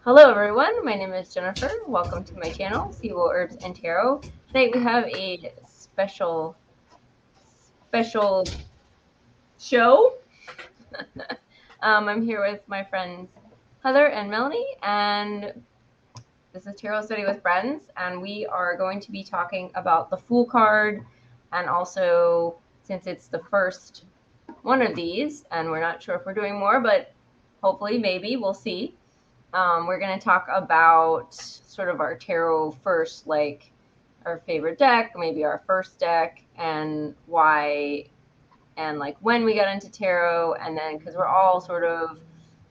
Hello everyone, my name is Jennifer. Welcome to my channel, Seagull Herbs and Tarot. Today we have a special show. I'm here with my friends Heather and Melanie, and this is Tarot Study with Friends, and we are going to be talking about the Fool card, and also since it's the first one of these, and we're not sure if we're doing more, but hopefully, maybe, we'll see. We're going to talk about sort of our tarot first, like our favorite deck, maybe our first deck, and why, and like when we got into tarot, and then because we're all sort of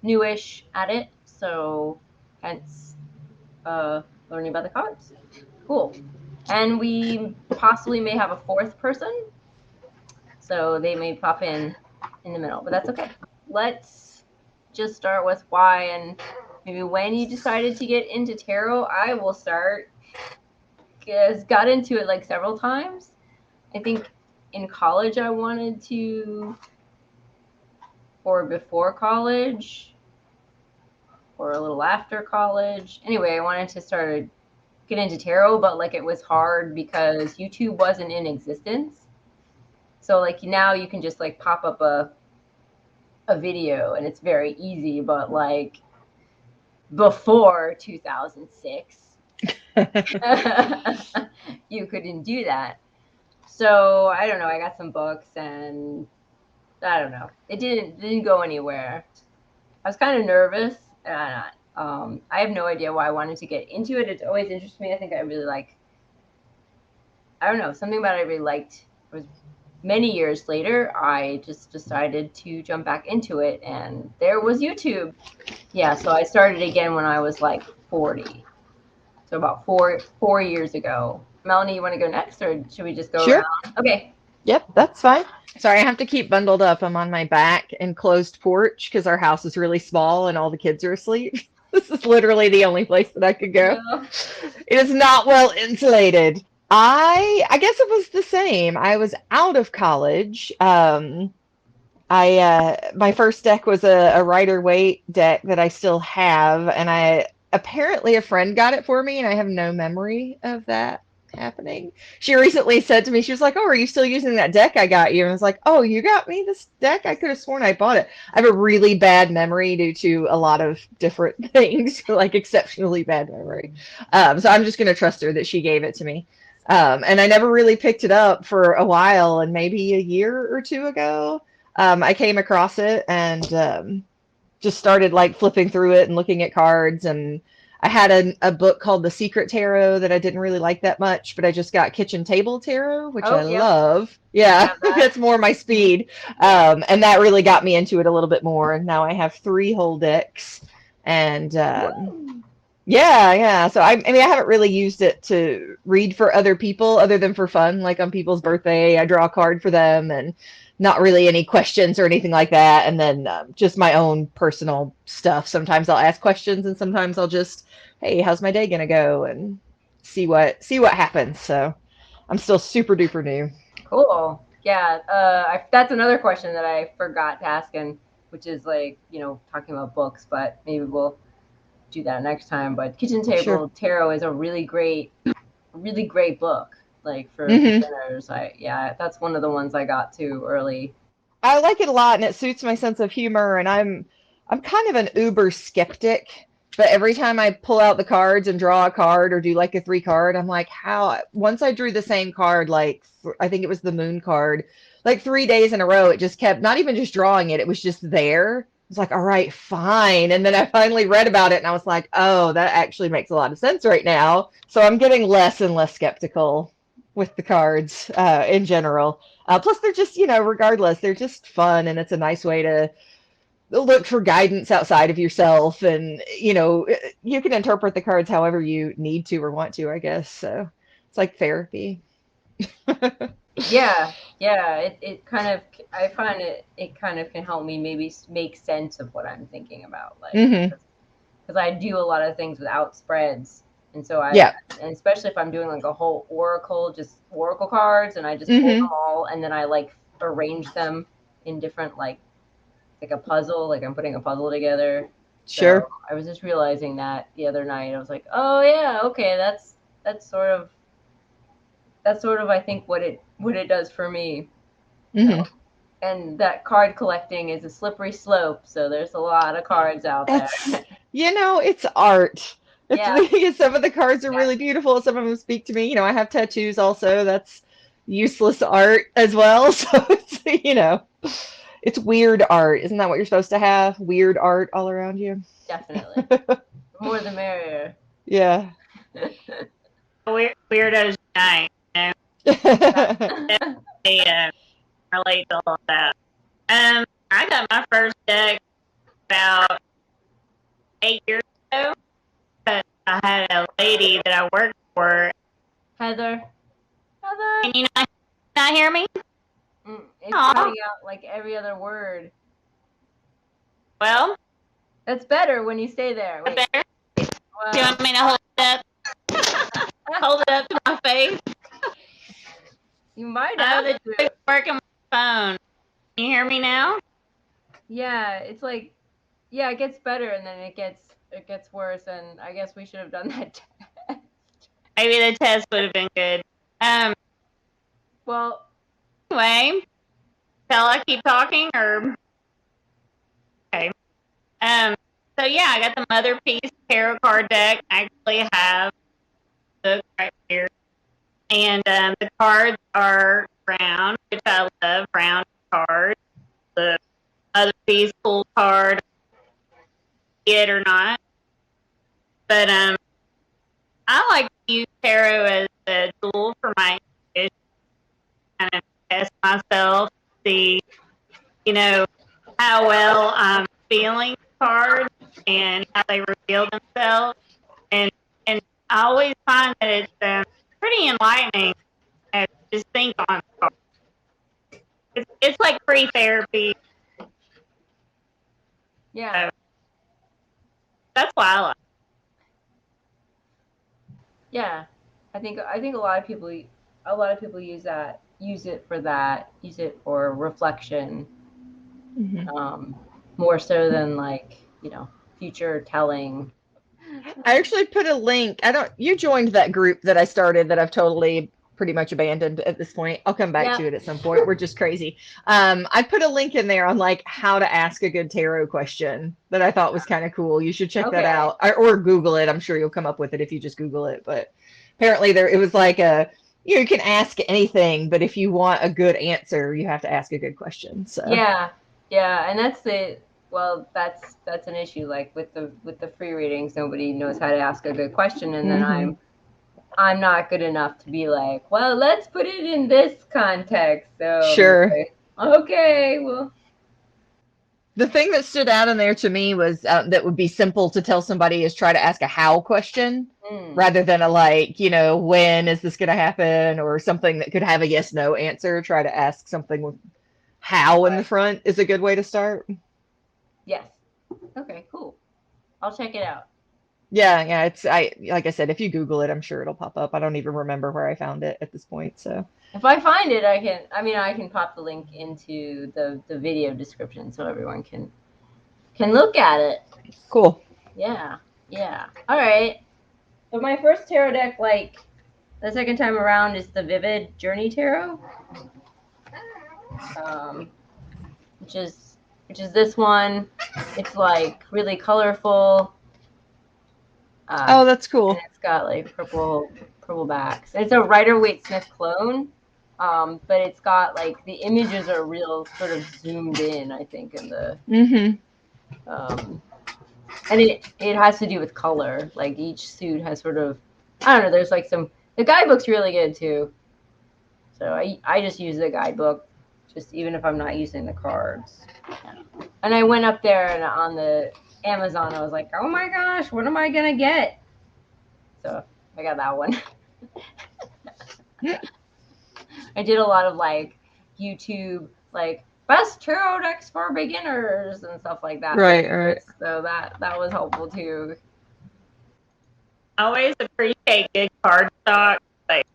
newish at it, so hence learning about the cards. Cool. And we possibly may have a fourth person, so they may pop in the middle, but that's okay. Let's just start with why and maybe when you decided to get into tarot. I will start because got into it like several times. I think in college I wanted to, or before college, or a little after college. Anyway, I wanted to get into tarot, but like it was hard because YouTube wasn't in existence. So like now you can just like pop up a video and it's very easy, but like before 2006 you couldn't do that. So I don't know, I got some books and I don't know, it didn't go anywhere. I was kind of nervous. I have no idea why I wanted to get into it. It's always interested me. I think I really I don't know, something about it I really liked. It was many years later, I just decided to jump back into it, and there was YouTube. Yeah, so I started again when I was like 40. So about four years ago. Melanie, you want to go next, or should we just go Sure. around? Okay. Yep, that's fine. Sorry, I have to keep bundled up. I'm on my back and closed porch because our house is really small and all the kids are asleep. This is literally the only place that I could go. No. It is not well insulated. I guess it was the same. I was out of college. I my first deck was a Rider Waite deck that I still have, and I apparently a friend got it for me, and I have no memory of that happening. She recently said to me, she was like, "Oh, are you still using that deck I got you?" And I was like, "Oh, you got me this deck? I could have sworn I bought it." I have a really bad memory due to a lot of different things, like exceptionally bad memory. So I'm just gonna trust her that she gave it to me. And I never really picked it up for a while, and maybe a year or two ago. I came across it and just started like flipping through it and looking at cards. And I had a book called The Secret Tarot that I didn't really like that much, but I just got Kitchen Table Tarot, which I Oh, yep. love. I Yeah, have that. that's more my speed. Yeah. And that really got me into it a little bit more. And now I have 3 whole decks. And Woo. yeah. So I mean, I haven't really used it to read for other people other than for fun, like on people's birthday. I draw a card for them and not really any questions or anything like that. And then just my own personal stuff. Sometimes I'll ask questions and sometimes I'll just, hey, how's my day gonna go? And see what happens. So I'm still super duper new. Cool. Yeah. That's another question that I forgot to ask, and which is like, talking about books, but maybe we'll do that next time. But Kitchen Sure. Table Tarot is a really great book. Like for Hmm. beginners, that's one of the ones I got too early. I like it a lot and it suits my sense of humor and I'm kind of an uber skeptic, but every time I pull out the cards and draw a card or do like a 3 card, I'm like, how once I drew the same card, like I think it was the moon card, like 3 days in a row, it just kept not even just drawing it, it was just there. I was like, all right, fine. And then I finally read about it and I was like, oh, that actually makes a lot of sense right now. So I'm getting less and less skeptical with the cards in general. Plus, they're just, regardless, they're just fun, and it's a nice way to look for guidance outside of yourself. And, you can interpret the cards however you need to or want to, I guess. So it's like therapy. Yeah, yeah. It kind of, I find it kind of can help me maybe make sense of what I'm thinking about, like Hmm. because I do a lot of things without spreads, and so Yeah. and especially if I'm doing like a whole oracle, just oracle cards, and I just pull them Hmm. all, and then I like arrange them in different like a puzzle, like I'm putting a puzzle together. Sure. So I was just realizing that the other night. I was like, oh yeah, okay, that's sort of I think what it does for me. Hmm. So, and that card collecting is a slippery slope, so there's a lot of cards out there. It's, it's art. Yeah, Some of the cards are yeah, really beautiful. Some of them speak to me. I have tattoos also. That's useless art as well. So it's weird art. Isn't that what you're supposed to have? Weird art all around you. definitely. The more the merrier. Yeah. Weirdos unite. They relate to all of that. I got my first deck about 8 years ago. But I had a lady that I worked for. Heather. Can you not hear me? It's cutting out like every other word. Well, that's better when you stay there. Wait. Better? Well, Do you want me to hold it up? Hold it up to my face? You might have to. Working my phone. Can you hear me now? Yeah, it's like, yeah, it gets better and then it gets worse, and I guess we should have done that test. Maybe the test would have been good. Well, anyway, shall I keep talking or? Okay. So yeah, I got the Mother Peace Tarot card deck. I actually have the book right here, and the cards are brown, which I love. Brown cards. The Mother Peace Full card, it or not, but I like to use tarot as a tool for my intuition, kind of test myself, see, how well I'm feeling cards and how they reveal themselves. And I always find that it's pretty enlightening to just think on cards. It's like free therapy. Yeah. So that's why I like it. Yeah. I think a lot of people use it for that, use it for reflection. Mm-hmm. More so than future telling. I actually put a link. You joined that group that I started that I've totally pretty much abandoned at this point. I'll come back to it at some point. We're just crazy. I put a link in there on like how to ask a good tarot question that I thought was kind of cool. You should check that out, or Google it. I'm sure you'll come up with it if you just Google it. But apparently it was like you can ask anything, but if you want a good answer, you have to ask a good question. So yeah, and that's an issue. Like with the free readings, nobody knows how to ask a good question, and then I'm not good enough to be like, well, let's put it in this context. So sure. Okay, well. The thing that stood out in there to me was that would be simple to tell somebody is try to ask a how question rather than a when is this going to happen, or something that could have a yes no answer. Try to ask something with how in the front is a good way to start. Yes. Okay, cool. I'll check it out. Yeah, it's like I said, if you Google it, I'm sure it'll pop up. I don't even remember where I found it at this point, so. If I find it, I can pop the link into the video description so everyone can look at it. Cool. Yeah. All right. So my first tarot deck, the second time around, is the Vivid Journey Tarot, which is this one. It's like really colorful. Oh, that's cool. And it's got like purple backs. It's a Rider-Waite-Smith clone, but it's got like the images are real sort of zoomed in, I think, in the. And it has to do with color. Like each suit has sort of, I don't know. There's like the guidebook's really good too. So I just use the guidebook, just even if I'm not using the cards. And I went up there and on the Amazon, I was like, oh my gosh, what am I gonna get? So I got that one. I did a lot of YouTube, best tarot decks for beginners and stuff like that. Right. So that was helpful too. I always appreciate good card stock, like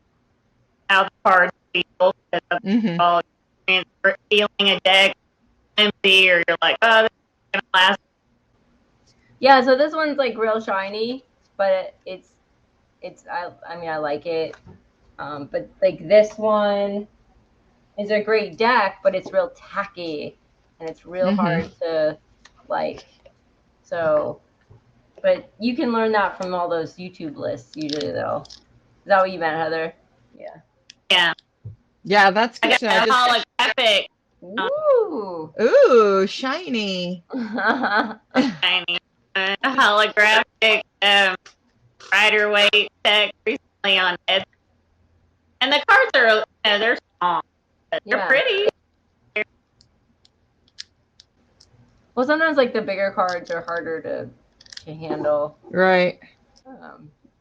how the cards feel. All feeling a deck empty, or you're like, oh, this is gonna last. Yeah, so this one's like real shiny, but I mean I like it. But like this one is a great deck, but it's real tacky and it's real hard to like. So, but you can learn that from all those YouTube lists usually, though. Is that what you meant, Heather? Yeah. Yeah. Yeah, that's I good to know. got a holographic Woo! Ooh, shiny. shiny, holographic rider weight deck recently on Etsy. And the cards are, they're small, but they're pretty. Well, sometimes like the bigger cards are harder to handle. Right.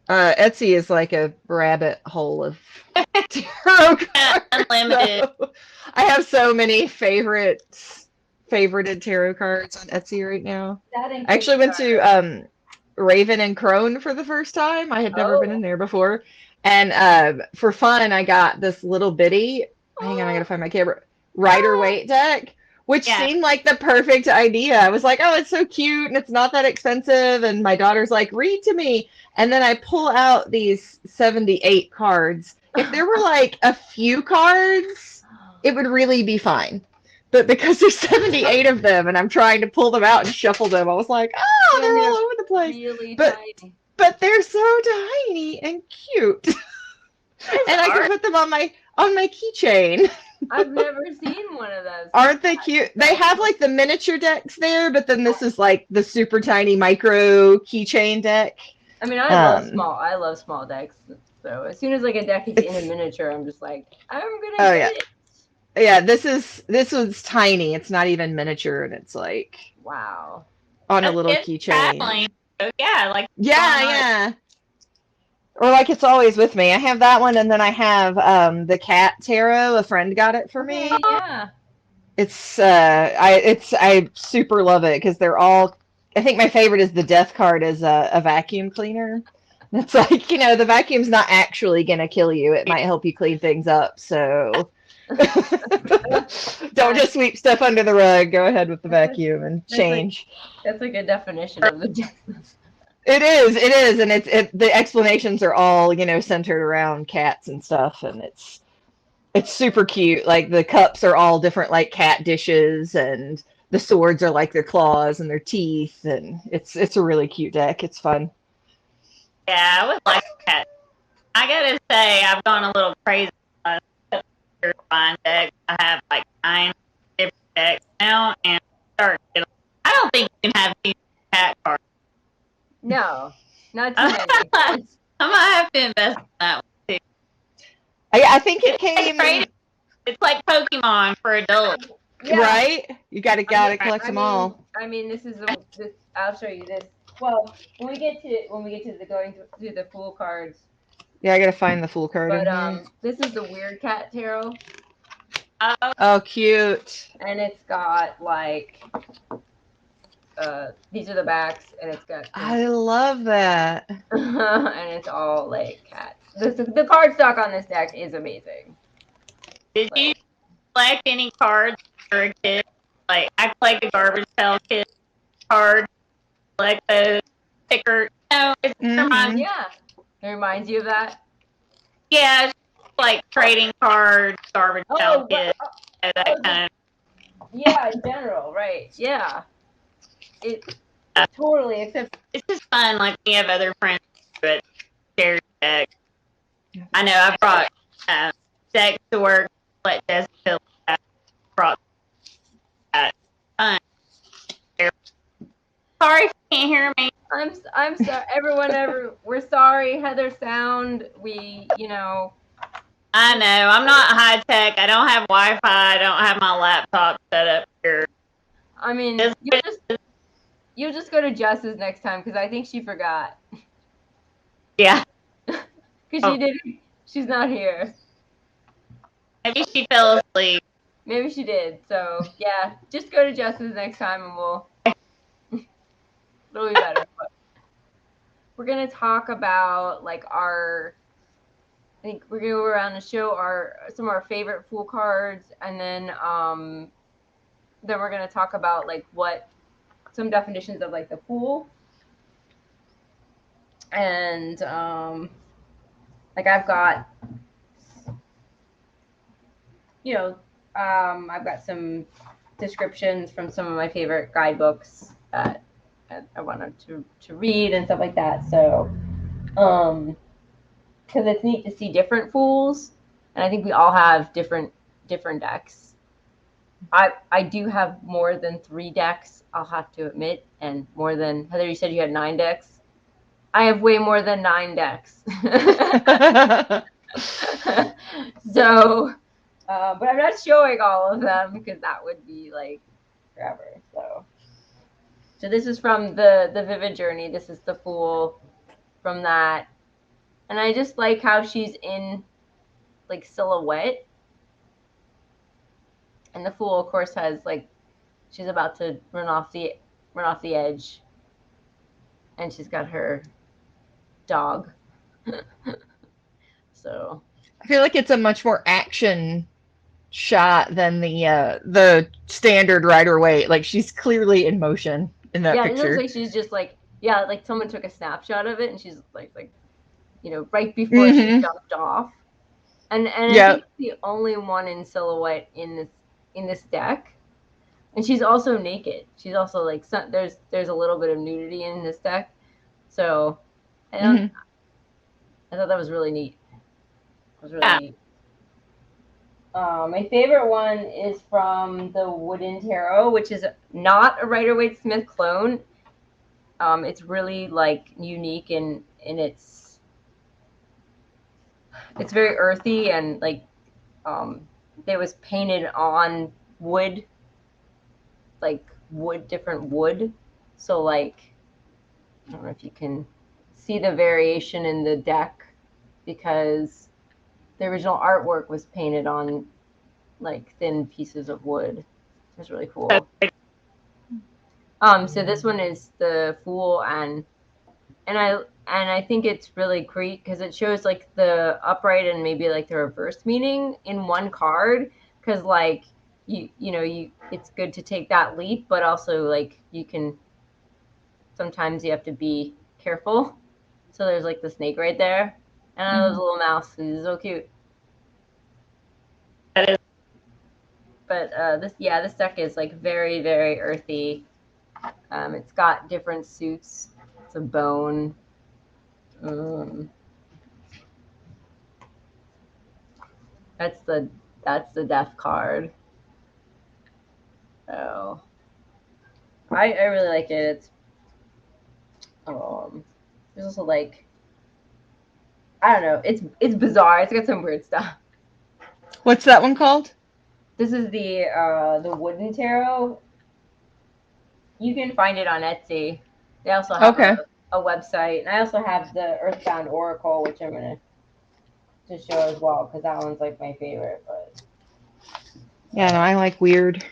Etsy is like a rabbit hole of tarot cards. Unlimited. So, I have so many favorited tarot cards on Etsy right now. I actually went to Raven and Crone for the first time. I had never been in there before. And for fun, I got this little bitty, hang on, I gotta find my camera, Rider Waite deck, which seemed like the perfect idea. I was like, oh, it's so cute and it's not that expensive. And my daughter's like, read to me. And then I pull out these 78 cards. If there were like a few cards, it would really be fine. But because there's 78 of them and I'm trying to pull them out and shuffle them, I was like, oh, they're all over the place. Really tiny. But they're so tiny and cute. And I can put them on my keychain. I've never seen one of those. Aren't they cute? They have like the miniature decks there, but then this is like the super tiny micro keychain deck. I mean, I love small decks. So as soon as like a deck is in a miniature, I'm just like, I'm gonna get it. Yeah, this one's tiny. It's not even miniature, and it's like wow on a little keychain. Yeah. Or like It's Always With Me. I have that one, and then I have the cat tarot. A friend got it for me. Yeah. I super love it because they're all. I think my favorite is the death card as a vacuum cleaner. It's like, the vacuum's not actually gonna kill you. It might help you clean things up. So don't just sweep stuff under the rug. Go ahead with the vacuum and change. That's like a definition of the death. It is, and the explanations are all, centered around cats and stuff, and it's super cute. Like the cups are all different, like cat dishes, and the swords are like their claws and their teeth, and it's a really cute deck. It's fun. Yeah, I would like that. I gotta say, I've gone a little crazy on buying decks. I have like 9 different decks now, and I don't think you can have these cat cards. No, not too many. I might have to invest in that one too. I think it came. It's like Pokemon for adults, right? You gotta collect them all. I mean, this. I'll show you this. Well, when we get to the going through the Fool cards. Yeah, I gotta find the Fool card. But this is the Weird Cat Tarot. Oh, cute. And it's got like. These are the backs, and it's got. I love that. And it's all like cats. The card stock on this deck is amazing. Did you collect any cards for a kid? Like I collect a Garbage Pail Kid card. Collect those stickers. No, it reminds you of that. Yeah, it's like trading cards, Garbage Pail Kid, that kind of. Yeah, in general, right? Yeah. It totally, except it's just fun. Like we have other friends that share decks. I know I brought decks to work. Let Jessica brought that. Fun. Sorry if you can't hear me. I'm sorry. Everyone, we're sorry. Heather sound. I know. I'm not high tech. I don't have Wi-Fi. I don't have my laptop set up here. I mean, you'll just go to Jess's next time because I think she forgot. Yeah. Because she didn't. She's not here. Maybe she fell asleep. Maybe she did. So yeah, just go to Jess's next time and we'll. It'll be better. But we're gonna talk about like I think we're gonna go around and show some of our favorite Fool cards, and then we're gonna talk about like some definitions of like the Fool, And like I've got, I've got some descriptions from some of my favorite guidebooks that I wanted to read and stuff like that. So, because it's neat to see different Fools, and I think we all have different decks. I do have more than 3 decks, I'll have to admit, and more than Heather. You said you had 9 decks. I have way more than 9 decks. So, but I'm not showing all of them because that would be like forever. So this is from the Vivid Journey. This is the Fool from that, and I just like how she's in like silhouette, and the Fool, of course, has like she's about to run off the edge, and she's got her dog. So I feel like it's a much more action shot than the standard Rider-Waite. Like she's clearly in motion in that it looks picture. like she's just like like someone took a snapshot of it, and she's like right before she jumped off. And I think it's the only one in silhouette in this deck. And she's also naked. She's also like there's a little bit of nudity in this deck. So I thought that was really neat. It was really neat. My favorite one is from the Wooden Tarot, which is not a Rider-Waite Smith clone. It's really like unique in its very earthy, and like it was painted on wood, different wood. So like I don't know if you can see the variation in the deck, because the original artwork was painted on like thin pieces of wood. It was really cool. So this one is the Fool, and I think it's really great because it shows like the upright and maybe like the reverse meaning in one card, because like you it's good to take that leap, but also like sometimes you have to be careful. So there's like the snake right there, and I love the little mouse. He's so cute. That is. But this deck is like very, very earthy. It's got different suits. It's a bone. That's the death card. So I really like it. It's there's also like I don't know. It's bizarre. It's got some weird stuff. What's that one called? This is the Wooden Tarot. You can find it on Etsy. They also have a website, and I also have the Earthbound Oracle, which I'm gonna show as well, because that one's like my favorite. But yeah, no, I like weird.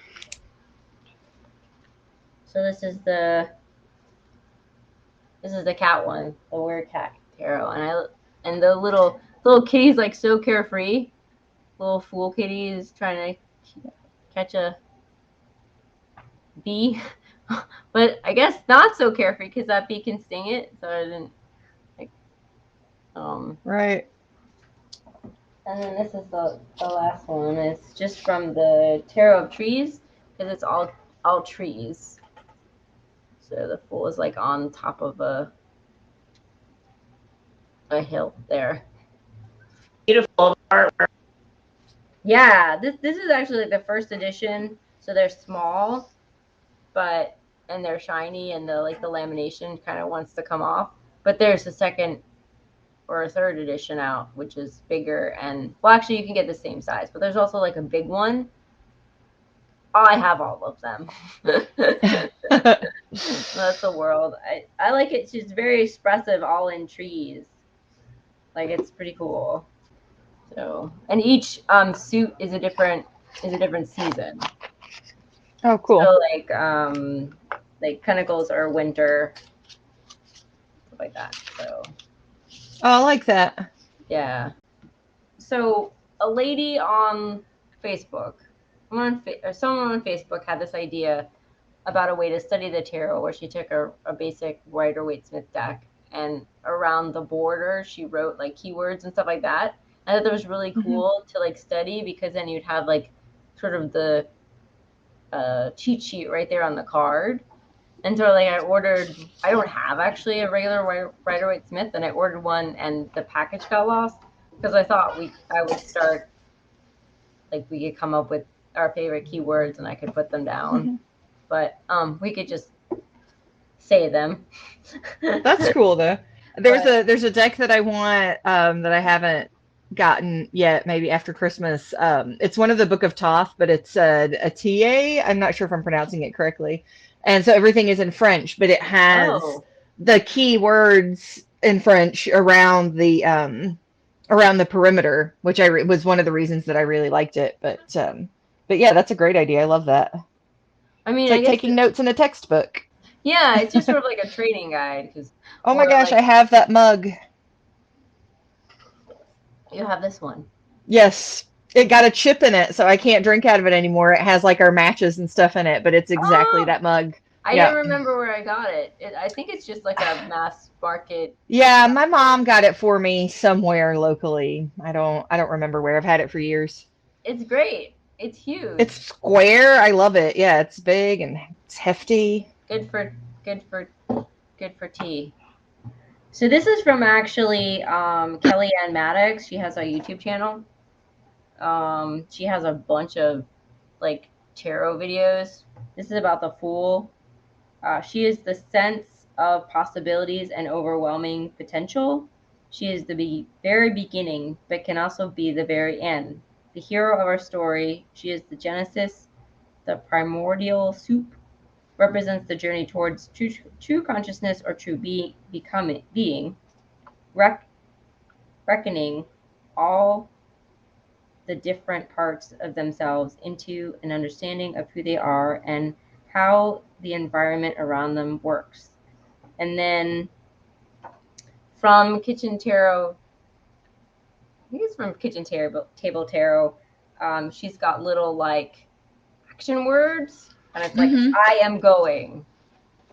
So this is the cat one, the Weird Cat Tarot, and the little kitty's like so carefree. Little Fool kitty is trying to catch a bee, but I guess not so carefree because that bee can sting it. So I didn't like. Right. And then this is the last one. It's just from the Tarot of Trees, because it's all trees. So the Fool is like on top of a hill there. Beautiful artwork. Yeah, this is actually like the first edition. So they're small, and they're shiny, and the lamination kind of wants to come off. But there's a second or a third edition out, which is bigger, and well, actually you can get the same size, but there's also like a big one. I have all of them. That's the world. I like it. She's very expressive, all in trees. Like it's pretty cool. So, and each suit is a different season. Oh, cool. So like Pinnacles are winter, stuff like that. So. Oh, I like that. Yeah. So a lady on Facebook, someone on Facebook had this idea about a way to study the tarot, where she took a basic Rider-Waite Smith deck and around the border she wrote like keywords and stuff like that. I thought that was really cool to like study, because then you'd have like sort of the cheat sheet right there on the card. And so like I don't have actually a regular Rider-Waite Smith, and I ordered one and the package got lost, because I thought I would start, like we could come up with our favorite keywords and I could put them down. But we could just say them. That's cool though. There's a deck that I want that I haven't gotten yet, maybe after Christmas. It's one of the Book of Thoth, but it's a TA. I'm not sure if I'm pronouncing it correctly. And so everything is in French, but it has the key words in French around the perimeter, which was one of the reasons that I really liked it. But yeah, that's a great idea. I love that. I mean, It's like taking notes in a textbook. Yeah, it's just sort of like a trading guide. Oh my gosh, I have that mug. You have this one. Yes. It got a chip in it, so I can't drink out of it anymore. It has like our matches and stuff in it, but it's exactly that mug. I don't remember where I got it. I think it's just like a mass market. Yeah, my mom got it for me somewhere locally. I don't remember where. I've had it for years. It's great. It's huge. It's square. I love it. Yeah, it's big and it's hefty. Good for tea. So this is from actually Kellyanne Maddox. She has a YouTube channel. She has a bunch of like tarot videos. This is about the Fool. She is the sense of possibilities and overwhelming potential. She is the very beginning, but can also be the very end. The hero of our story. She is the genesis, the primordial soup. Represents the journey towards true consciousness or true being, reckoning all the different parts of themselves into an understanding of who they are and how the environment around them works. And then from Kitchen Tarot, I think it's from Kitchen Table Tarot, she's got little like action words, and it's like I am going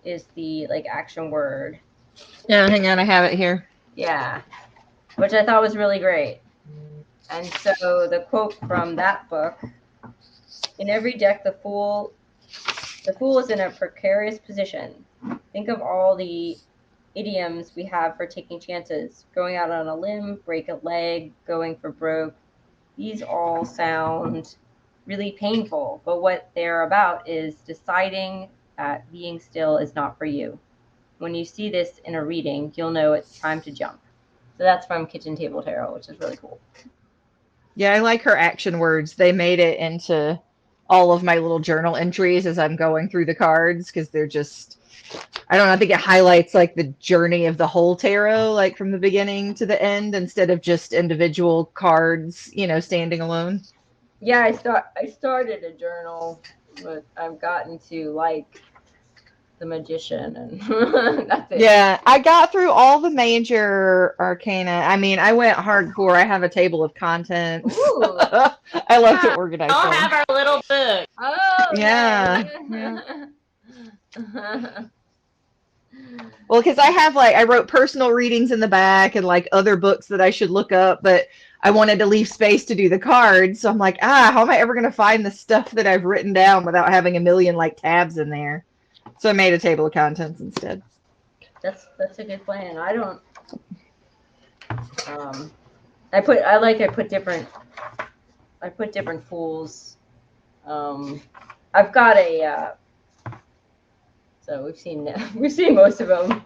is the like action word. Yeah, hang on, I have it here. Yeah, which I thought was really great. And so the quote from that book: in every deck, the fool is in a precarious position. Think of all the idioms we have for taking chances: going out on a limb, break a leg, going for broke. These all sound really painful, but what they're about is deciding that being still is not for you. When you see this in a reading, you'll know it's time to jump. So that's from Kitchen Table Tarot, which is really cool. Yeah, I like her action words. They made it into all of my little journal entries as I'm going through the cards, because they're just, I don't know, I think it highlights like the journey of the whole tarot, like from the beginning to the end, instead of just individual cards, standing alone. Yeah, I started a journal, but I've gotten to like the Magician, and that's it. Yeah, I got through all the major arcana. I mean, I went hardcore. I have a table of contents. I love to organize I'll them. have our little book. Oh, yeah. Well, because I wrote personal readings in the back and like other books that I should look up, but I wanted to leave space to do the cards. So I'm like, how am I ever going to find the stuff that I've written down without having a million like tabs in there? So I made a table of contents instead. That's a good plan. I don't. I put different fools. I've got a. So we've seen most of them.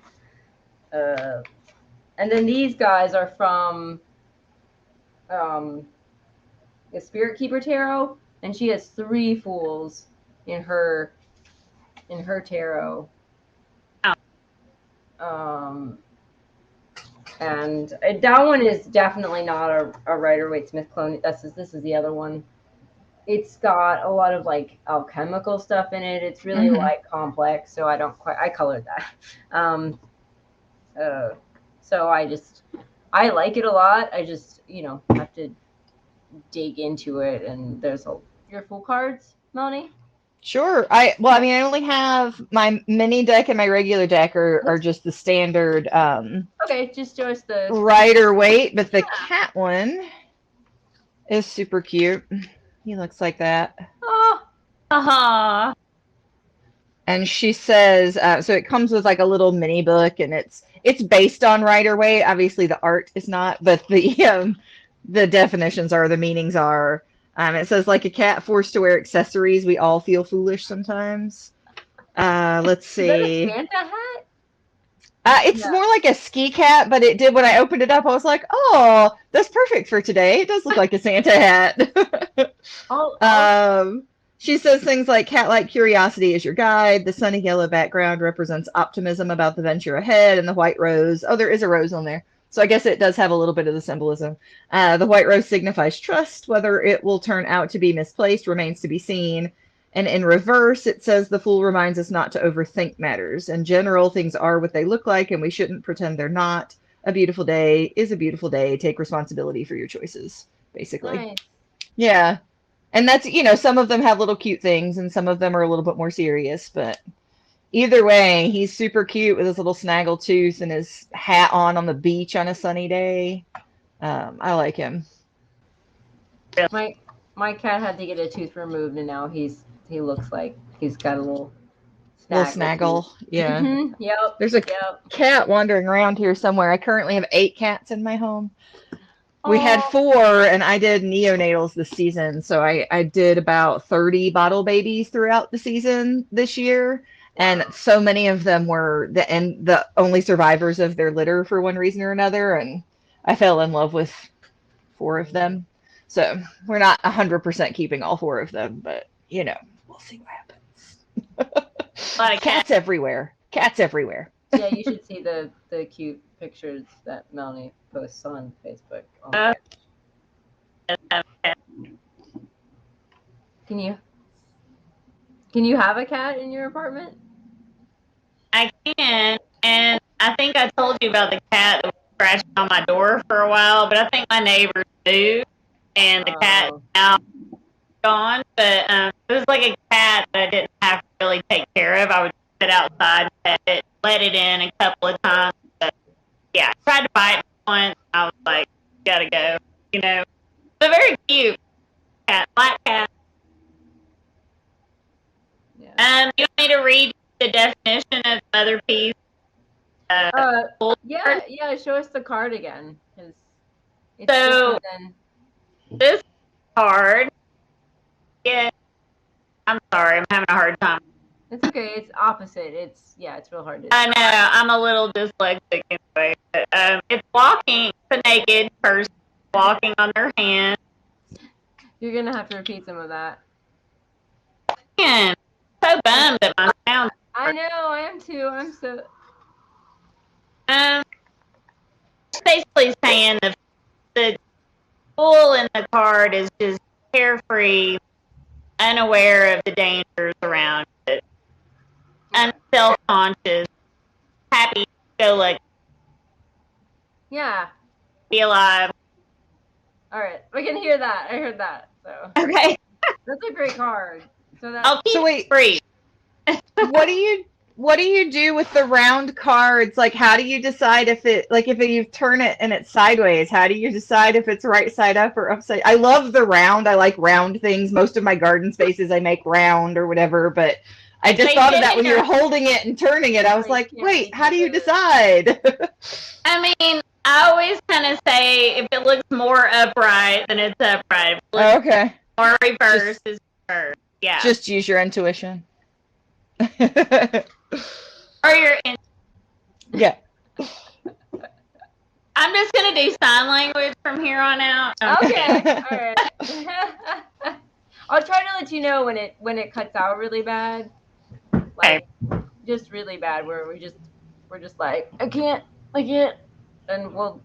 And then these guys are from the Spirit Keeper Tarot, and she has 3 fools in her tarot. And that one is definitely not a Rider-Waite Smith clone. This is the other one. It's got a lot of like alchemical stuff in it. It's really like complex, so I colored that. So I like it a lot. I just have to dig into it, and there's your full cards, Melanie. Sure. I mean, I only have my mini deck and my regular deck are just the standard Okay, just show us the rider weight, but the cat one is super cute. He looks like that. Oh, Haha. And she says, so it comes with like a little mini book, and it's based on rider weight. Obviously, the art is not, but the definitions are, the meanings are. It says, like a cat forced to wear accessories, we all feel foolish sometimes. Let's is that a see. Santa hat? It's Yeah. more like a ski cap, but it did when I opened it up. I was like, oh, that's perfect for today. It does look like a Santa hat. Oh, She says things like cat-like curiosity is your guide. The sunny yellow background represents optimism about the venture ahead, and the white rose. Oh, there is a rose on there. So I guess it does have a little bit of the symbolism. The white rose signifies trust. Whether it will turn out to be misplaced remains to be seen. And in reverse, it says the fool reminds us not to overthink matters. In general, things are what they look like, and we shouldn't pretend they're not. A beautiful day is a beautiful day. Take responsibility for your choices, basically. nice. Yeah. And that's, some of them have little cute things, and some of them are a little bit more serious. But either way, he's super cute with his little snaggle tooth and his hat on the beach on a sunny day. I like him. My cat had to get a tooth removed, and now he looks like he's got a little Snaggle. Yeah. Mm-hmm. Yep. There's a cat wandering around here somewhere. I currently have 8 cats in my home. We had 4, and I did neonatals this season. So I did about 30 bottle babies throughout the season this year. And so many of them were the only survivors of their litter for one reason or another. And I fell in love with 4 of them. So we're not 100% keeping all 4 of them, but, we'll see what happens. Cats everywhere. Cats everywhere. Yeah, you should see the cute pictures that Melanie posts on Facebook. Oh my gosh. Can you have a cat in your apartment? I can, and I think I told you about the cat that was scratching on my door for a while, but I think my neighbors moved, and the cat is now gone. But it was like a cat that I didn't have to really take care of. I would sit outside and pet it, let it in a couple of times. But yeah, I tried to buy it once. I was like, gotta go. It's a very cute cat, black cat. Yeah. You want me to read the definition of the other piece? Yeah. Show us the card again, because it's So this card. Yeah, I'm sorry, I'm having a hard time. It's okay. It's opposite. It's real hard to. I know, I'm a little dyslexic anyway. But, it's walking. It's a naked person walking on their hand. You're gonna have to repeat some of that. Man, so bummed that my sound. I know. I am too. I'm so. Basically saying the fool in the card is just carefree, unaware of the dangers around it, unself-conscious, happy, go lucky. Yeah. Be alive. All right, we can hear that. I heard that. So. Okay. That's a great card. So that. I'll keep it free. What do you do with the round cards? Like, how do you decide if you turn it and it's sideways, how do you decide if it's right side up or upside? I love the round. I like round things. Most of my garden spaces I make round or whatever, but I just thought of that when you're holding it and turning it. I was like, wait, how do you decide? I mean, I always kind of say if it looks more upright, then it's upright. If it looks okay. More reverse is reverse. Yeah. Just use your intuition. Or your yeah. I'm just gonna do sign language from here on out. Okay. All right. I'll try to let you know when it cuts out really bad. Like just really bad where we're just like, I can't. And it'll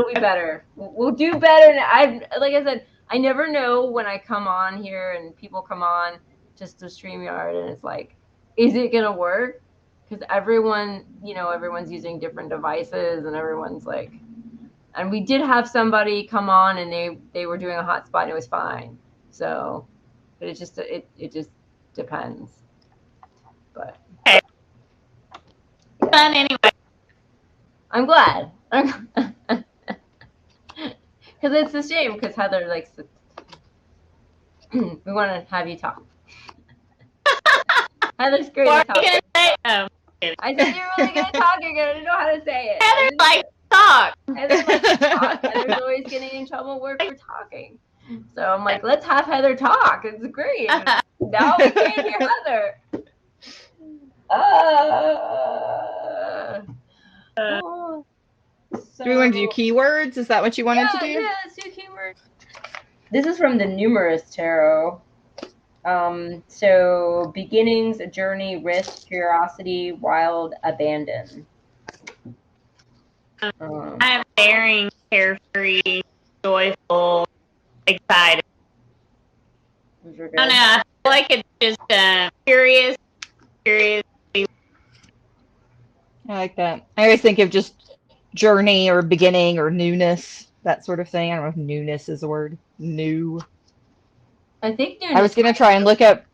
be better. We'll do better. And like I said, I never know when I come on here and people come on just to StreamYard and it's like, is it gonna work? Because everyone's using different devices and everyone's like, and we did have somebody come on and they were doing a hotspot and it was fine. So, but it just depends. But Okay. yeah. Fun anyway. I'm glad. Because it's a shame because Heather likes to. We want to have you talk. Heather's great What at are you talking. gonna say? Oh, kidding. I said you're really good at talking. You're gonna know how to say it. Heather likes to talk. Heather likes to talk. Heather's always getting in trouble at work for talking. So I'm like, let's have Heather talk. It's great. Now we can't hear Heather. Do we want to do keywords? Is that what you wanted to do? Yeah, let's do keywords. This is from the Numerous Tarot. So beginnings, a journey, risk, curiosity, wild, abandon. I'm daring, carefree, joyful, excited. I don't know. I feel like it's just curious. I like that. I always think of just journey or beginning or newness, that sort of thing. I don't know if newness is a word. New. I think I was gonna try and look up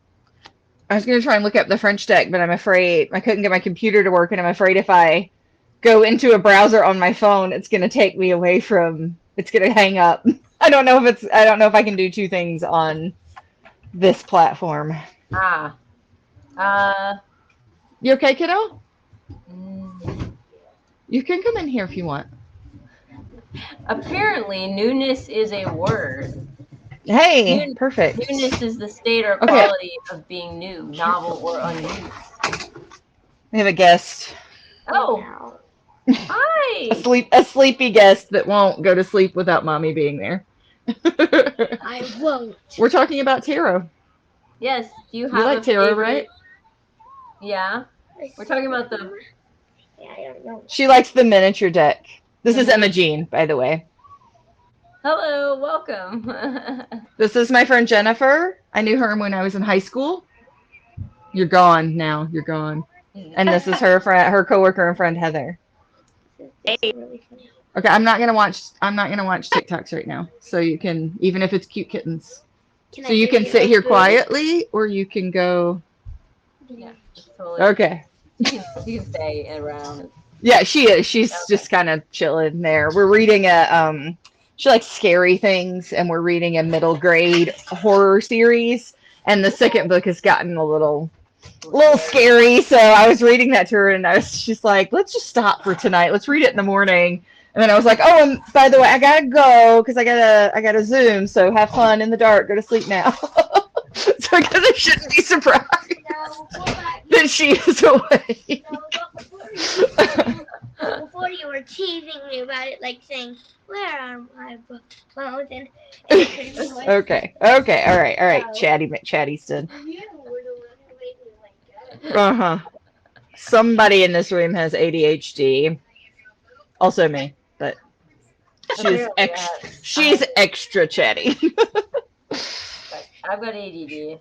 the French deck, but I'm afraid I couldn't get my computer to work, and I'm afraid if I go into a browser on my phone, it's gonna take me away from. It's gonna hang up. I don't know if I can do two things on this platform. You okay, kiddo? You can come in here if you want. Apparently, newness is a word. Hey, perfect. Newness is the state or quality of being new, novel, or unused. We have a guest. Oh, hi. A sleepy guest that won't go to sleep without mommy being there. I won't. We're talking about tarot. Yes. Do you have You like tarot, right? Yeah. We're talking about the. Yeah, I don't know. She likes the miniature deck. This is Emma Jean, by the way. Hello, welcome. This is my friend Jennifer. I knew her when I was in high school. You're gone now. You're gone. And this is her friend, her coworker and friend Heather. This is really funny. Okay, I'm not gonna watch TikToks right now. So you can, even if it's cute kittens. So you can sit here quietly, or you can go. Yeah, totally. Okay. You can stay around. Yeah, she is. She's just kind of chilling there. We're reading she likes scary things, and we're reading a middle grade horror series. And the second book has gotten a little scary. So I was reading that to her, and she's like, "Let's just stop for tonight. Let's read it in the morning." And then I was like, "Oh, and by the way, I gotta go because I gotta Zoom. So have fun in the dark. Go to sleep now." So I guess I shouldn't be surprised that she is awake. Before you were teasing me about it, like saying, "Where are my books, clothes?" and Okay, all right. Chatty's Somebody in this room has ADHD. Also me, but she's extra chatty. I've got ADD.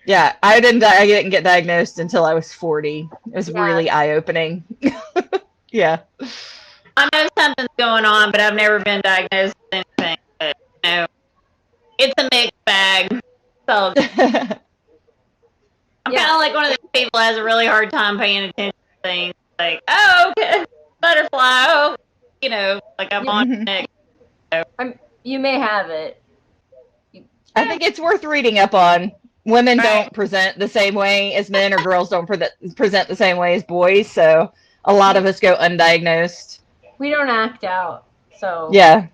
Yeah, I didn't get diagnosed until I was 40. It was really eye-opening. Yeah. I know something's going on, but I've never been diagnosed with anything. But, it's a mixed bag. So I'm kind of like one of those people that has a really hard time paying attention to things. Like, oh, okay, butterfly. Oh, like I'm on next. So. You may have it. I think it's worth reading up on. Women don't present the same way as men, or girls don't present the same way as boys. So a lot of us go undiagnosed. We don't act out. So yeah.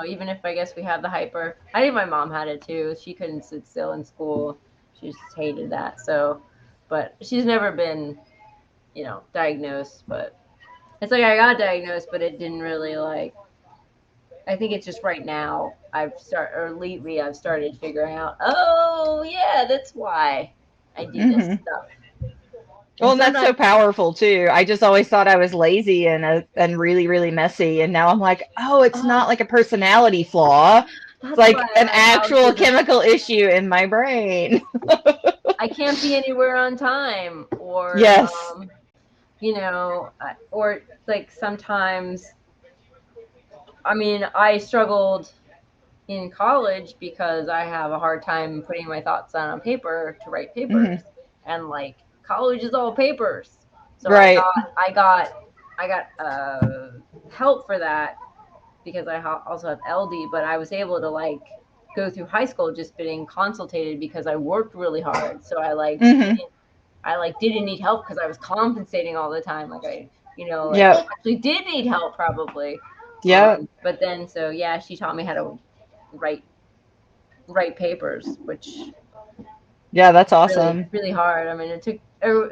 Even if I guess we have the hyper. I think my mom had it too. She couldn't sit still in school. She just hated that. So, but she's never been, diagnosed. But it's like I got diagnosed, but it didn't really I think it's just right now lately I've started figuring out, oh yeah, that's why I do this stuff. Well, that's so powerful too. I just always thought I was lazy and really, really messy, and now I'm like, oh, it's not like a personality flaw. It's like an actual chemical issue in my brain. I can't be anywhere on time, or or like sometimes. I mean, I struggled in college, because I have a hard time putting my thoughts down on paper to write papers, and like college is all papers. So Right. I got help for that because I also have LD, but I was able to like go through high school just being consultated because I worked really hard. So Mm-hmm. didn't need help because I was compensating all the time. Like Yep. actually did need help probably. Yep. But then so yeah, she taught me how to write papers, which Yeah, that's really awesome. really hard. I mean, it took.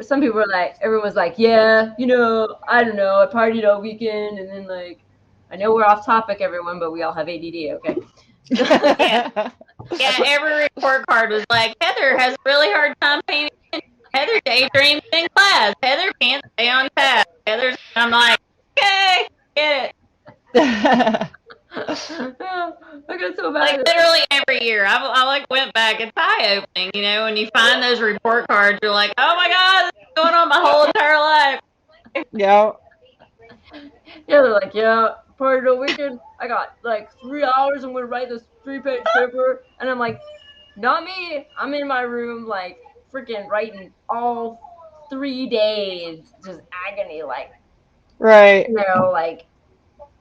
Some people were like, everyone was like, yeah, I don't know, I partied all weekend, and then like, I know we're off topic, everyone, but we all have ADD, okay? Yeah, every report card was like, Heather has a really hard time paying attention. Heather daydreams in class. Heather can't stay on task. I'm like, okay, get it. I got so Like bad. literally every year, I like went back. It's eye opening, when you find those report cards, you're like, oh my god, this is going on my whole entire life. Yep. Yeah, they're like, yeah, partied all weekend. I got like 3 hours. I'm gonna write this 3-page paper, and I'm like, not me. I'm in my room, like freaking writing all 3 days, just agony, like Right. like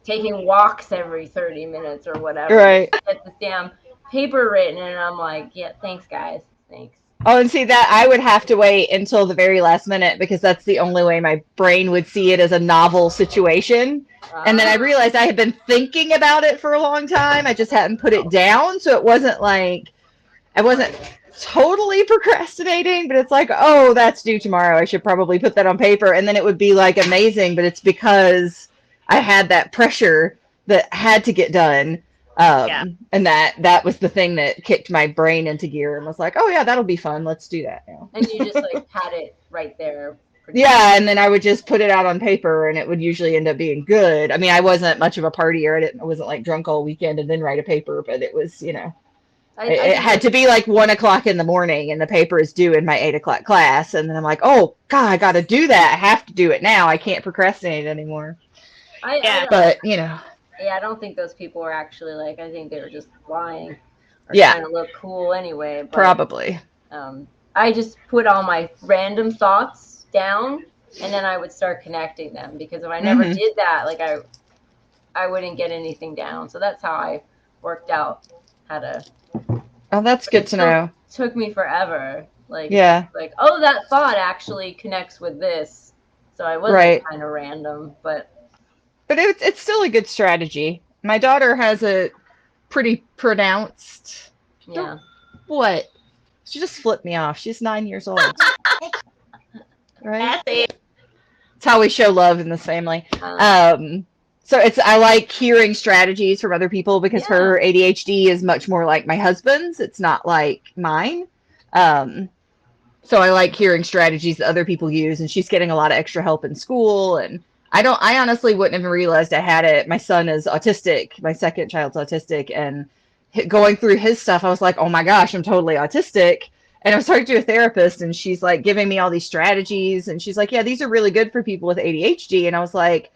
taking walks every 30 minutes or whatever. Right. To get this damn paper written, and I'm like, yeah, thanks, guys, thanks. Oh, and see that I would have to wait until the very last minute because that's the only way my brain would see it as a novel situation. And then I realized I had been thinking about it for a long time. I just hadn't put it down. So it wasn't like I wasn't totally procrastinating, but it's like, oh, that's due tomorrow. I should probably put that on paper. And then it would be like amazing, but it's because I had that pressure that had to get done. And that was the thing that kicked my brain into gear and was like, oh yeah, that'll be fun. Let's do that now. And you just like had it right there. Yeah, and then I would just put it out on paper, and it would usually end up being good. I mean, I wasn't much of a partier. I wasn't like drunk all weekend and then write a paper, but it was, it had to be like 1 o'clock in the morning, and the paper is due in my 8 o'clock class, and then I'm like, oh God, I got to do that. I have to do it now. I can't procrastinate anymore. But yeah, I don't think those people were actually like. I think they were just lying or Yeah. trying to look cool anyway. But, Probably. I just put all my random thoughts down, and then I would start connecting them, because if I never did that, like I wouldn't get anything down. So that's how I worked out how to. Oh, that's good to know. Took me forever. Like, Yeah. like, oh, that thought actually connects with this. So I wasn't Right. kind of random, but it's still a good strategy. My daughter has a pretty pronounced. yeah. What? She just flipped me off. She's 9 years old. Right? That's it. It's how we show love in this family. So I like hearing strategies from other people because her ADHD is much more like my husband's. It's not like mine. So I like hearing strategies that other people use, and she's getting a lot of extra help in school. And I honestly wouldn't have realized I had it. My son is autistic. My second child's autistic, and going through his stuff, I was like, oh my gosh, I'm totally autistic. And I was talking to a therapist, and she's like giving me all these strategies, and she's like, yeah, these are really good for people with ADHD. And I was like,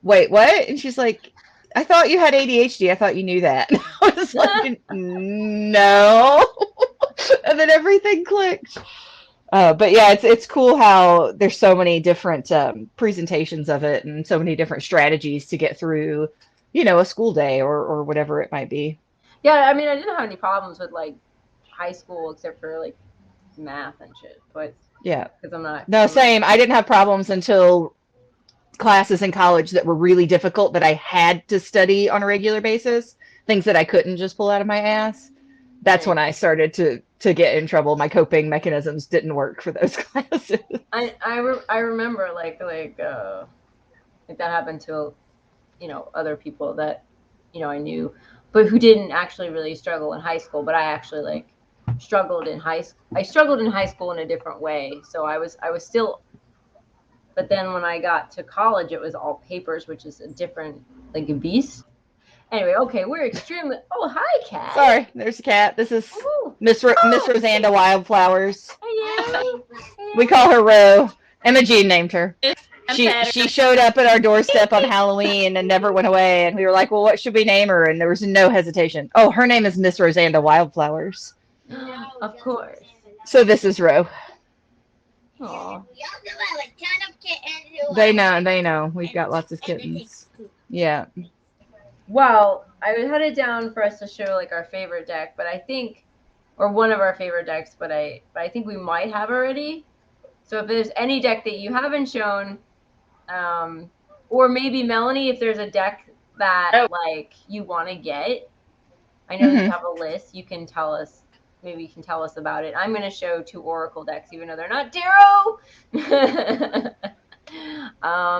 wait, what? And she's like, I thought you had ADHD. I thought you knew that. And I was like, no. And then everything clicked. But yeah, it's cool how there's so many different presentations of it and so many different strategies to get through, a school day or whatever it might be. Yeah, I mean, I didn't have any problems with like high school except for like math and shit. But yeah, because I'm not. No, same. I didn't have problems until classes in college that were really difficult that I had to study on a regular basis, things that I couldn't just pull out of my ass. That's when I started to get in trouble. My coping mechanisms didn't work for those classes. I remember like that happened to other people that I knew, but who didn't actually really struggle in high school. But I actually like struggled in high school. I struggled in high school in a different way. So I was still. But then when I got to college, it was all papers, which is a different like a beast. Anyway, okay, we're extremely. Oh, hi, cat. Sorry, there's a cat. This is Miss Rosanda Wildflowers. Hey. We call her Ro. Emma Jean named her. She showed up at our doorstep on Halloween and never went away. And we were like, well, what should we name her? And there was no hesitation. Oh, her name is Miss Rosanda Wildflowers. Of course. So this is Ro. Aw. We also have a ton of kittens. They know. We've got lots of kittens. Yeah. Well, I had it down for us to show like our favorite deck, but I think, or one of our favorite decks, but I think we might have already. So if there's any deck that you haven't shown, or maybe Melanie, if there's a deck that like you want to get, I know that you have a list. You can tell us. Maybe you can tell us about it. I'm going to show 2 Oracle decks, even though they're not tarot.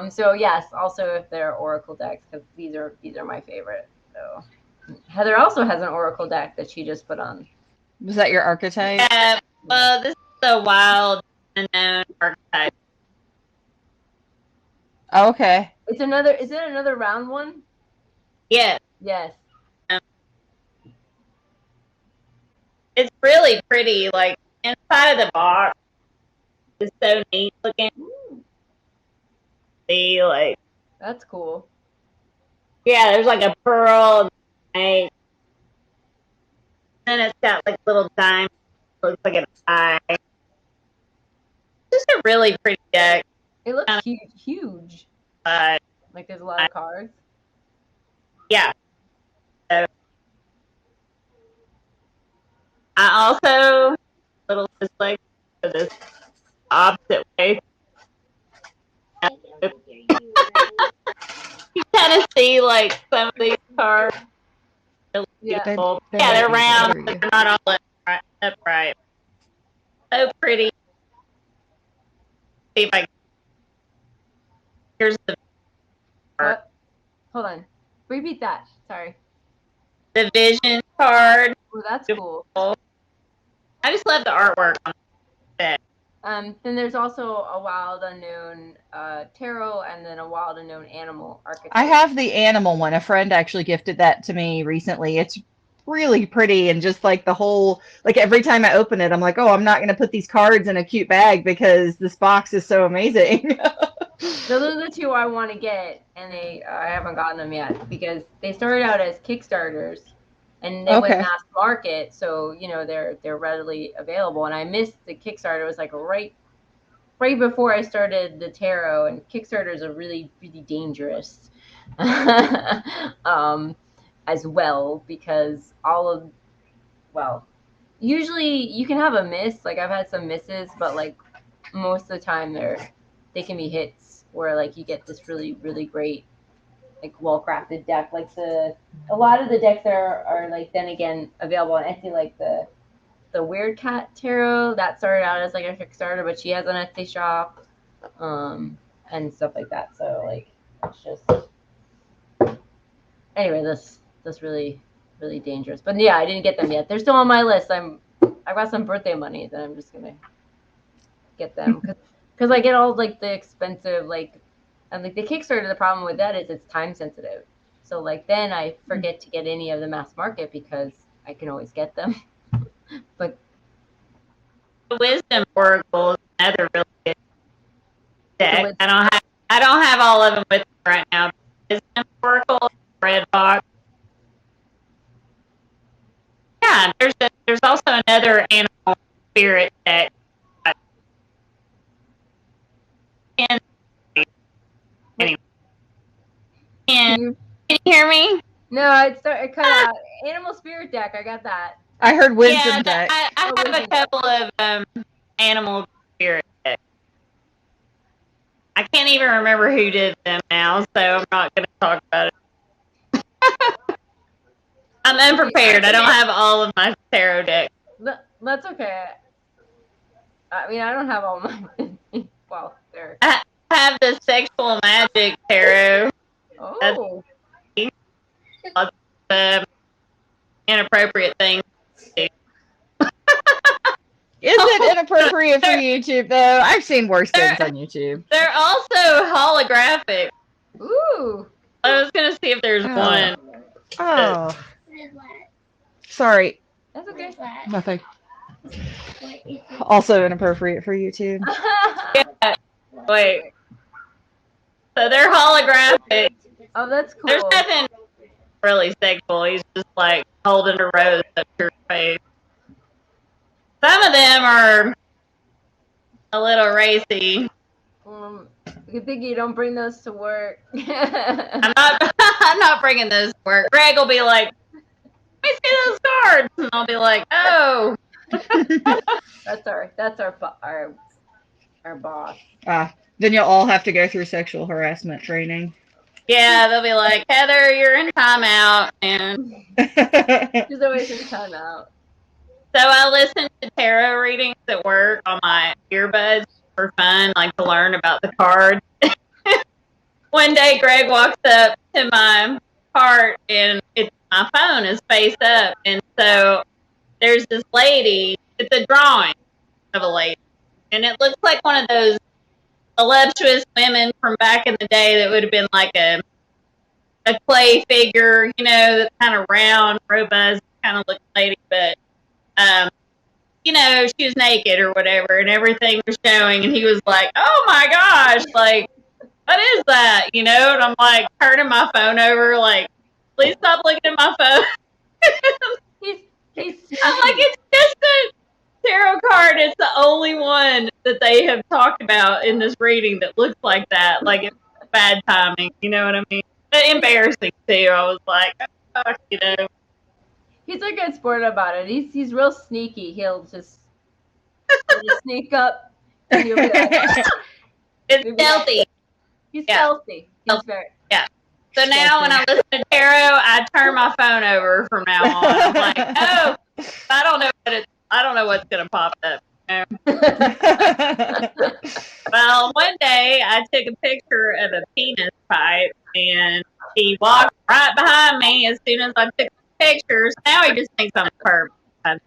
So yes, also if they're Oracle decks, because these are my favorite. So Heather also has an Oracle deck that she just put on. Was that your archetype? Yeah. Well, this is the wild unknown archetype. Oh, okay. Is it another round one? Yes. Yes. It's really pretty. Like inside of the box is so neat looking. See, like That's cool. yeah, there's like a pearl, and then it's got like little diamonds. Looks like an eye. Just a really pretty deck. It looks huge. But Like there's a lot of cards. yeah. So, I also little just like for this opposite way. You kind of see like some of these cards. Really Yeah. beautiful. They Yeah, they're might be round, better, but they're not all upright. So pretty. See if I. Here's the What? Hold on. Repeat that. Sorry. vision card. Oh, that's cool. I just love the artwork on it. Then there's also a wild unknown tarot, and then a wild unknown animal archetype. I have the animal one. A friend actually gifted that to me recently. It's really pretty, and just like the whole, like every time I open it, I'm like, oh, I'm not going to put these cards in a cute bag because this box is so amazing. Those are the 2 I want to get, and I haven't gotten them yet because they started out as Kickstarters, and they went mass market, so they're readily available. And I missed the Kickstarter. It was like right before I started the tarot, and Kickstarters are really, really dangerous as well, because usually you can have a miss. Like I've had some misses, but like most of the time they can be hits where like you get this really, really great, like well-crafted deck. Like a lot of the decks are like then again available on Etsy, like the Weird Cat Tarot that started out as like a Kickstarter, but she has an Etsy shop, and stuff like that. So like it's just anyway, this really, really dangerous. But yeah, I didn't get them yet. They're still on my list. I got some birthday money that I'm just gonna get them because I get all like the expensive and like the Kickstarter. The problem with that is it's time sensitive. So like then I forget to get any of the mass market because I can always get them. But The Wisdom Oracle is another really good deck. I don't have all of them with me right now. Wisdom Oracle, red box. Yeah, there's also another animal spirit deck. And anyway, can you hear me? No, it cut out. Animal spirit deck. I got that. I heard wisdom deck. I have a couple of animal spirit decks. I can't even remember who did them now, so I'm not going to talk about it. I'm unprepared. I don't have all of my tarot decks. That's okay. I mean, I don't have all my. Well, there. I have the Sexual Magic Tarot. Oh. Lots of inappropriate things. Is it inappropriate for YouTube though? I've seen worse things on YouTube. They're also holographic. Ooh. I was gonna see if there's one. Oh. Sorry. That's okay. Nothing. Also inappropriate for YouTube. Yeah. Wait. So they're holographic. Oh, that's cool. There's nothing really sexual. He's just like holding a rose up to your face. Some of them are a little racy. Good thing you don't bring those to work. I'm not bringing those to work. Greg will be like, "Let me see those cards," and I'll be like, "Oh." That's our boss. Then you'll all have to go through sexual harassment training. Yeah, they'll be like, "Heather, you're in timeout," and She's always in timeout. so I listen to tarot readings at work on my earbuds for fun, like to learn about the cards. One day, Greg walks up to my part, and my phone is face up, and so there's this lady. It's a drawing of a lady, and it looks like one of those voluptuous women from back in the day that would have been like a clay figure, you know, that's kind of round, robust, kind of looking lady, but you know, she was naked or whatever, and everything was showing, and he was like, "Oh my gosh, like, what is that?" You know, and I'm like turning my phone over, like, "Please stop looking at my phone." I'm like, "It's just a tarot card. It's the only one that they have talked about in this reading that looks like that. Like, it's bad timing, you know what I mean? But embarrassing too. I was like, oh, you know." He's a good sport about it. He's real sneaky. He'll just sneak up, and you'll be like, it's stealthy. He's stealthy. He's very. Yeah. So now when I listen to tarot, I turn my phone over from now on. I'm like, oh, I don't know what's gonna pop up. You know? Well, one day I took a picture of a penis pipe, and he walked right behind me as soon as I took the pictures. Now he just thinks I'm a perv. I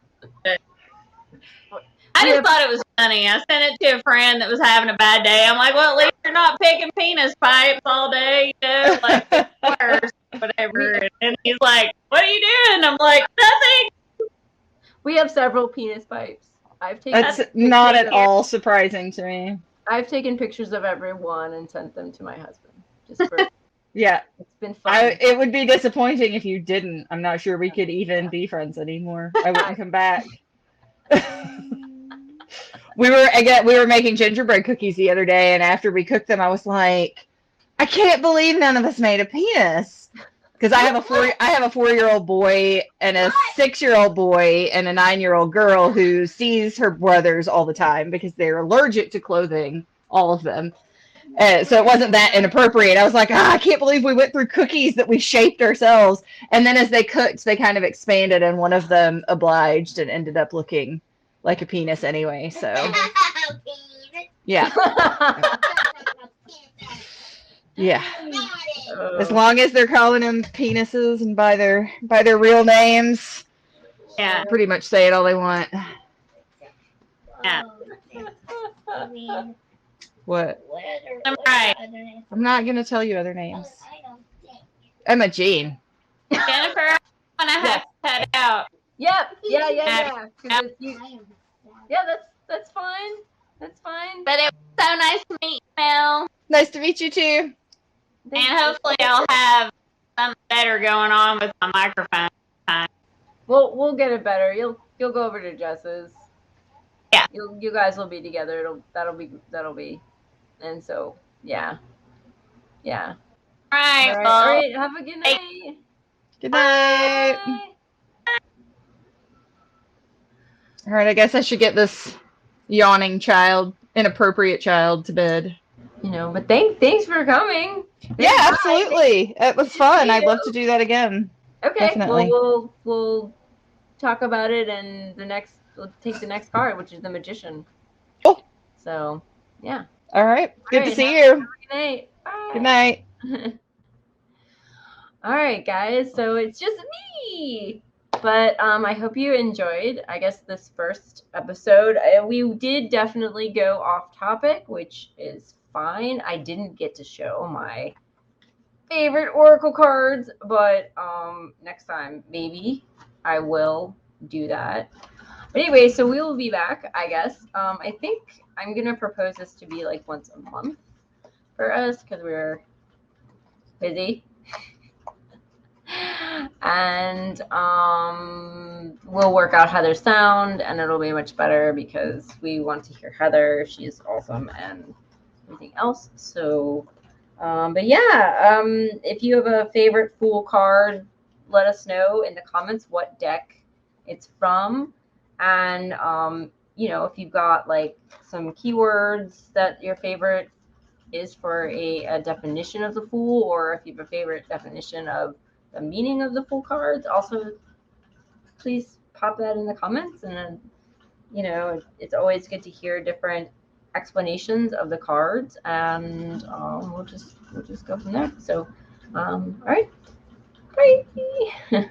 just thought it was funny. I sent it to a friend that was having a bad day. I'm like, well, at least you're not picking penis pipes all day, you know, like worse, whatever. And he's like, what are you doing? I'm like, nothing. We have several penis pipes. That's not at all surprising to me. I've taken pictures of everyone and sent them to my husband. Just for yeah. It's been fun. It would be disappointing if you didn't. I'm not sure we could even be friends anymore. I wouldn't come back. We were making gingerbread cookies the other day, and after we cooked them, I was like, I can't believe none of us made a penis. Because I have a 4-year-old boy and a 6-year-old boy and a 9-year-old girl who sees her brothers all the time because they're allergic to clothing, all of them. So it wasn't that inappropriate. I was like, I can't believe we went through cookies that we shaped ourselves. And then as they cooked, they kind of expanded, and one of them obliged and ended up looking like a penis anyway. So yeah. Yeah. As long as they're calling them penises and by their real names, yeah, pretty much say it all they want. Yeah. What? I'm right. I'm not gonna tell you other names. Emma Jean. Jennifer, I want to have cut out. Yep. Yeah. Yeah, that's fine. That's fine. But it was so nice to meet you, Mel. Nice to meet you too. And hopefully I'll have something better going on with my microphone. We'll get it better. You'll go over to Jess's. Yeah. You guys will be together. That'll be, and so yeah. All right. All Well, right. All right. Have a good night. Good night. Bye. All right. I guess I should get this yawning inappropriate child to bed. You know, but thanks for coming. Yeah, absolutely. It was fun. I'd love to do that again. Okay. Definitely. Well, we'll talk about it, and we'll take the next card, which is the Magician. Oh. So, yeah. All right. Good to see you. you. Good night. Bye. Good night. All right, guys. So it's just me. But I hope you enjoyed, I guess, this first episode. We did definitely go off topic, which is fine. I didn't get to show my favorite Oracle cards, but next time, maybe I will do that. But anyway, so we will be back, I guess. I think I'm going to propose this to be like once a month. for us because we're busy. And we'll work out Heather's sound, and it'll be much better because we want to hear Heather. She's awesome and everything else. So, but yeah, if you have a favorite Fool card, let us know in the comments what deck it's from, and you know, if you've got like some keywords that your favorite is for a definition of the Fool, or if you have a favorite definition of the meaning of the Fool cards, also please pop that in the comments. And you know, it's always good to hear different explanations of the cards, and we'll just go from there. So all right, bye.